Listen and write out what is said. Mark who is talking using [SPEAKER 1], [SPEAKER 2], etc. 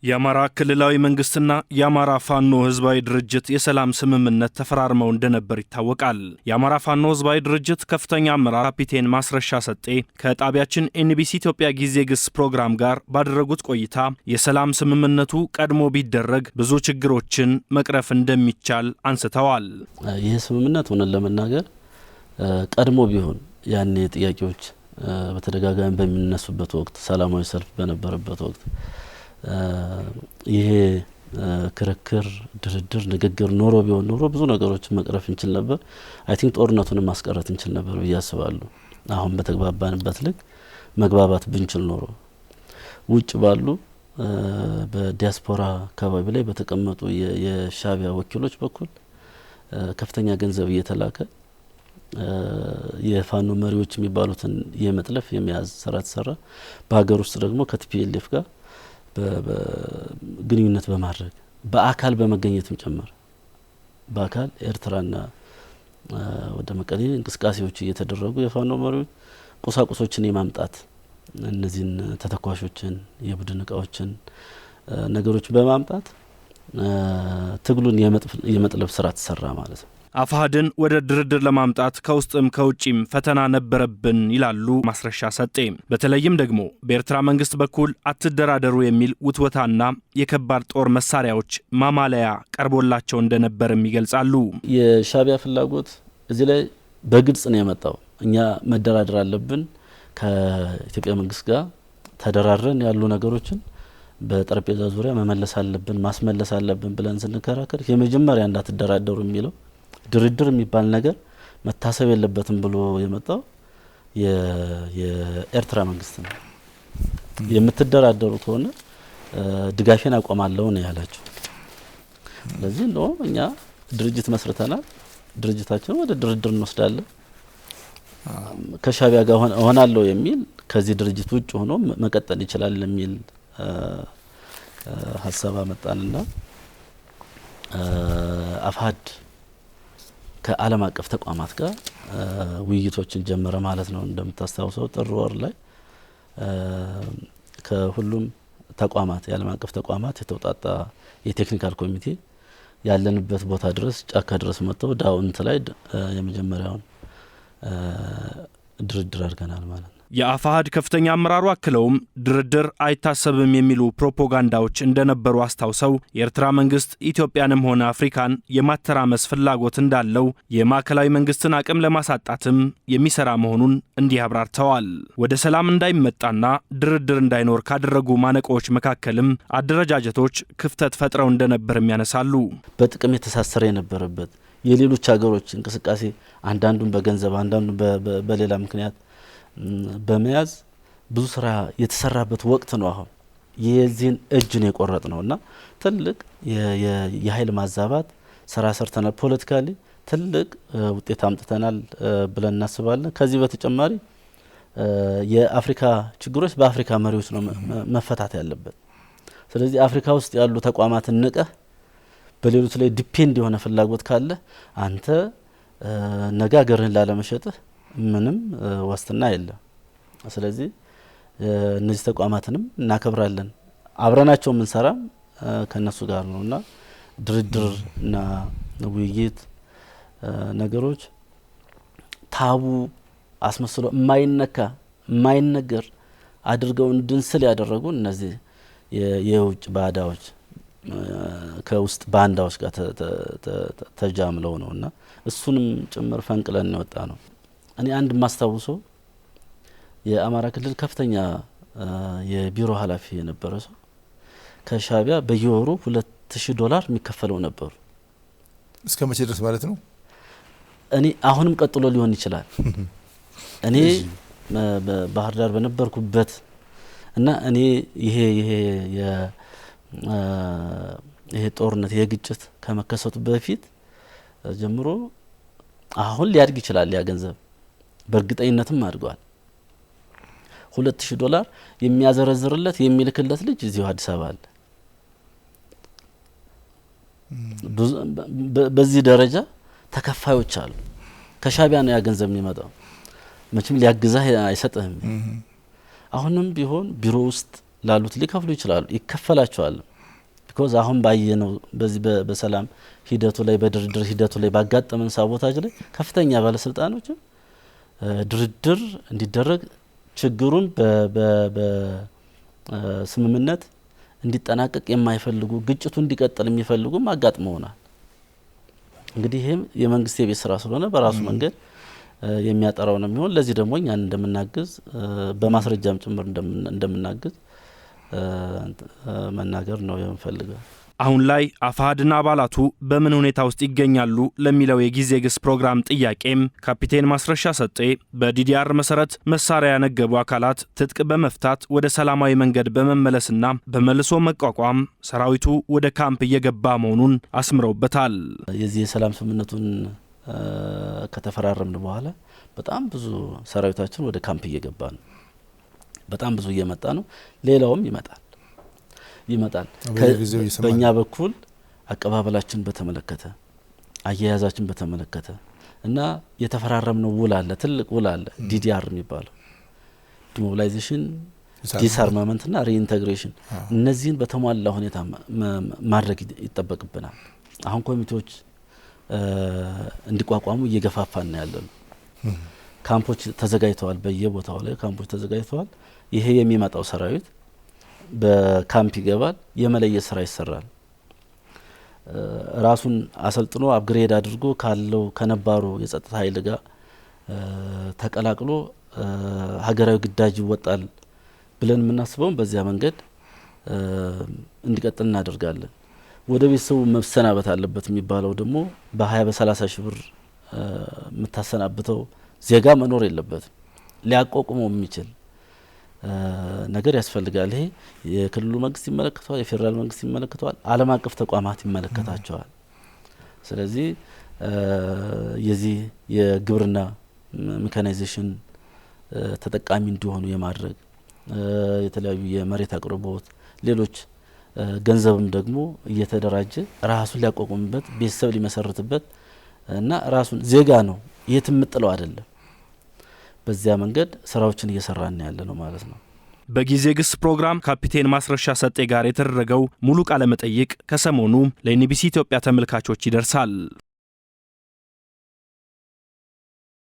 [SPEAKER 1] የአማራ ክልላዊ መንግስትና የአማራ ፋኖ ህዝባዊ ድርጅት የሰላም ስምምነት ተፈራርመው እንደነበር ይታወቃል። የአማራ ፋኖ ህዝባዊ ድርጅት ከፍተኛ አመራር ካፒቴን ማስረሻ ሰጤ ከጣቢያችን ኤንቢሲ ኢትዮጵያ ጊዜ ግስ ፕሮግራም ጋር ባደረጉት ቆይታ የሰላም ስምምነቱ ቀድሞ ቢደረግ ብዙ ችግሮችን መቅረፍ እንደሚቻል አንስተዋል።
[SPEAKER 2] ይህ ስምምነት ሆነን ለመናገር ቀድሞ ቢሆን ያኔ ጥያቄዎች በተደጋጋሚ በሚነሱበት ወቅት ሰላማዊ ሰልፍ በነበረበት ወቅት ይሄ ክርክር ድርድር ንግግር ኖሮ ቢሆን ኖሮ ብዙ ነገሮች መቅረፍ እንችል ነበር። አይ ቲንክ ጦርነቱንም ማስቀረት እንችል ነበር ብዬ አስባለሁ። አሁን በተግባባንበት ልክ መግባባት ብንችል ኖሮ ውጭ ባሉ በዲያስፖራ አካባቢ ላይ በተቀመጡ የሻቢያ ወኪሎች በኩል ከፍተኛ ገንዘብ እየተላከ የፋኖ መሪዎች የሚባሉትን የመጥለፍ የመያዝ ስራ ተሰራ። በሀገር ውስጥ ደግሞ ከቲፒኤልኤፍ ጋር በግንኙነት በማድረግ በአካል በመገኘትም ጭምር በአካል ኤርትራና ወደ መቀሌ እንቅስቃሴዎች እየተደረጉ የፋኖ መሪዎች ቁሳቁሶችን የማምጣት እነዚህን ተተኳሾችን የቡድን እቃዎችን ነገሮች በማምጣት ትግሉን የመጥለፍ ስራ ተሰራ ማለት ነው።
[SPEAKER 1] አፋሕድን ወደ ድርድር ለማምጣት ከውስጥም ከውጪም ፈተና ነበረብን ይላሉ ማስረሻ ሰጤ። በተለይም ደግሞ በኤርትራ መንግስት በኩል አትደራደሩ የሚል ውትወታና የከባድ ጦር መሳሪያዎች ማማለያ ቀርቦላቸው እንደነበርም ይገልጻሉ።
[SPEAKER 2] የሻቢያ ፍላጎት እዚህ ላይ በግልጽ ነው የመጣው። እኛ መደራደር አለብን፣ ከኢትዮጵያ መንግስት ጋር ተደራድረን ያሉ ነገሮችን በጠረጴዛ ዙሪያ መመለስ አለብን፣ ማስመለስ አለብን ብለን ስንከራከር የመጀመሪያ እንዳትደራደሩ የሚለው ድርድር የሚባል ነገር መታሰብ የለበትም ብሎ የመጣው የኤርትራ መንግስት ነው። የምትደራደሩ ከሆነ ድጋፌን አቆማለሁ ነው ያላቸው። ስለዚህ ነው እኛ ድርጅት መስርተናል፣ ድርጅታችን ወደ ድርድር እንወስዳለን፣ ከሻቢያ ጋር ሆናለሁ የሚል ከዚህ ድርጅት ውጭ ሆኖ መቀጠል ይችላል የሚል ሀሳብ አመጣንና አፋሕድ ከዓለም አቀፍ ተቋማት ጋር ውይይቶችን ጀመረ ማለት ነው። እንደምታስታውሰው ጥር ወር ላይ ከሁሉም ተቋማት የዓለም አቀፍ ተቋማት የተውጣጣ የቴክኒካል ኮሚቴ ያለንበት ቦታ ድረስ ጫካ ድረስ መጥተው ዳውንት ላይ የመጀመሪያውን ድርድር አድርገናል ማለት ነው።
[SPEAKER 1] የአፋሕድ ከፍተኛ አመራሩ አክለውም ድርድር አይታሰብም የሚሉ ፕሮፓጋንዳዎች እንደነበሩ አስታውሰው የኤርትራ መንግስት ኢትዮጵያንም ሆነ አፍሪካን የማተራመስ ፍላጎት እንዳለው የማዕከላዊ መንግስትን አቅም ለማሳጣትም የሚሰራ መሆኑን እንዲህ አብራርተዋል። ወደ ሰላም እንዳይመጣና ድርድር እንዳይኖር ካደረጉ ማነቆዎች መካከልም አደረጃጀቶች ክፍተት ፈጥረው እንደነበርም ያነሳሉ።
[SPEAKER 2] በጥቅም የተሳሰረ የነበረበት የሌሎች ሀገሮች እንቅስቃሴ አንዳንዱን በገንዘብ አንዳንዱን በሌላ ምክንያት በመያዝ ብዙ ስራ የተሰራበት ወቅት ነው። አሁን የዚህን እጅን የቆረጥ ነውና ትልቅ የኃይል ማዛባት ስራ ሰርተናል። ፖለቲካሊ ትልቅ ውጤት አምጥተናል ብለን እናስባለን። ከዚህ በተጨማሪ የአፍሪካ ችግሮች በአፍሪካ መሪዎች ነው መፈታት ያለበት። ስለዚህ አፍሪካ ውስጥ ያሉ ተቋማትን ንቀህ በሌሎች ላይ ዲፔንድ የሆነ ፍላጎት ካለ አንተ ነገ ሀገርህን ላለመሸጥህ ምንም ዋስትና የለም። ስለዚህ እነዚህ ተቋማትንም እናከብራለን፣ አብረናቸው የምንሰራም ከነሱ ጋር ነውና ድርድርና ውይይት ነገሮች ታቡ አስመስሎ የማይነገር አድርገው እንድንስል ያደረጉ እነዚህ የውጭ ባዳዎች ከውስጥ ባንዳዎች ጋር ተጃምለው ነውና እሱንም ጭምር ፈንቅለን የወጣ ነው። እኔ አንድ ማስታውሰው የአማራ ክልል ከፍተኛ የቢሮ ኃላፊ የነበረ ሰው ከሻቢያ በየወሩ $2000 የሚከፈለው ነበሩ።
[SPEAKER 3] እስከ መቼ ድረስ ማለት ነው?
[SPEAKER 2] እኔ አሁንም ቀጥሎ ሊሆን ይችላል። እኔ በባህር ዳር በነበርኩበት እና እኔ ይሄ ጦርነት የግጭት ከመከሰቱ በፊት ጀምሮ አሁን ሊያድግ ይችላል ያ ገንዘብ በእርግጠኝነትም አድጓል። $2000 የሚያዘረዝርለት የሚልክለት ልጅ እዚሁ አዲስ አበባ አለ። በዚህ ደረጃ ተከፋዮች አሉ። ከሻቢያ ነው ያ ገንዘብ የሚመጣው። መቼም ሊያግዛህ አይሰጥህም። አሁንም ቢሆን ቢሮ ውስጥ ላሉት ሊከፍሉ ይችላሉ፣ ይከፈላቸዋል። ቢኮዝ አሁን ባየነው በዚህ በሰላም ሂደቱ ላይ በድርድር ሂደቱ ላይ ባጋጠመን ሳቦታጅ ላይ ከፍተኛ ባለስልጣኖች ድርድር እንዲደረግ ችግሩን በስምምነት እንዲጠናቀቅ የማይፈልጉ ግጭቱ እንዲቀጥል የሚፈልጉም አጋጥመውናል። እንግዲህ ይሄም የመንግስት የቤት ስራ ስለሆነ በራሱ መንገድ የሚያጠራው ነው የሚሆን። ለዚህ ደግሞ እኛ እንደምናግዝ በማስረጃም ጭምር እንደምናግዝ መናገር ነው የምፈልገው።
[SPEAKER 1] አሁን ላይ አፋሕድና አባላቱ በምን ሁኔታ ውስጥ ይገኛሉ ለሚለው የጊዜ ግስ ፕሮግራም ጥያቄም ካፒቴን ማስረሻ ሰጤ በዲዲአር መሰረት መሳሪያ ያነገቡ አካላት ትጥቅ በመፍታት ወደ ሰላማዊ መንገድ በመመለስና በመልሶ መቋቋም ሰራዊቱ ወደ ካምፕ እየገባ መሆኑን አስምረውበታል።
[SPEAKER 2] የዚህ የሰላም ስምምነቱን ከተፈራረምን በኋላ በጣም ብዙ ሰራዊታችን ወደ ካምፕ እየገባ ነው። በጣም ብዙ እየመጣ ነው። ሌላውም ይመጣል። በእኛ በኩል አቀባበላችን በተመለከተ አያያዛችን በተመለከተ እና የተፈራረምነው ውል አለ፣ ትልቅ ውል አለ። ዲዲአር የሚባለው ዲሞቢላይዜሽን፣ ዲስአርማመንት እና ሪኢንቴግሬሽን እነዚህን በተሟላ ሁኔታ ማድረግ ይጠበቅብናል። አሁን ኮሚቴዎች እንዲቋቋሙ እየገፋፋን ያለነው። ካምፖች ተዘጋጅተዋል፣ በየቦታው ላይ ካምፖች ተዘጋጅተዋል። ይሄ የሚመጣው ሰራዊት በካምፕ ይገባል፣ የመለየት ስራ ይሰራል። ራሱን አሰልጥኖ አፕግሬድ አድርጎ ካለው ከነባሩ የጸጥታ ኃይል ጋር ተቀላቅሎ ሀገራዊ ግዳጅ ይወጣል ብለን የምናስበውን በዚያ መንገድ እንዲቀጥል እናደርጋለን። ወደ ቤተሰቡ መሰናበት አለበት የሚባለው ደግሞ በ20 በ30 ሺህ ብር የምታሰናብተው ዜጋ መኖር የለበትም። ሊያቋቁመው የሚችል ነገር ያስፈልጋል። ይሄ የክልሉ መንግስት ይመለከተዋል፣ የፌዴራል መንግስት ይመለከተዋል፣ ዓለም አቀፍ ተቋማት ይመለከታቸዋል። ስለዚህ የዚህ የግብርና ሜካናይዜሽን ተጠቃሚ እንዲሆኑ የማድረግ የተለያዩ የመሬት አቅርቦት፣ ሌሎች ገንዘብም ደግሞ እየተደራጀ ራሱን ሊያቋቁምበት ቤተሰብ ሊመሰርትበት እና ራሱን ዜጋ ነው የትም ጥለው አይደለም። በዚያ መንገድ ስራዎችን እየሰራን ያለ ነው ማለት ነው።
[SPEAKER 1] በጊዜ ግስ ፕሮግራም ካፒቴን ማስረሻ ሰጤ ጋር የተደረገው ሙሉ ቃለ መጠይቅ ከሰሞኑ ለኤንቢሲ ኢትዮጵያ ተመልካቾች ይደርሳል።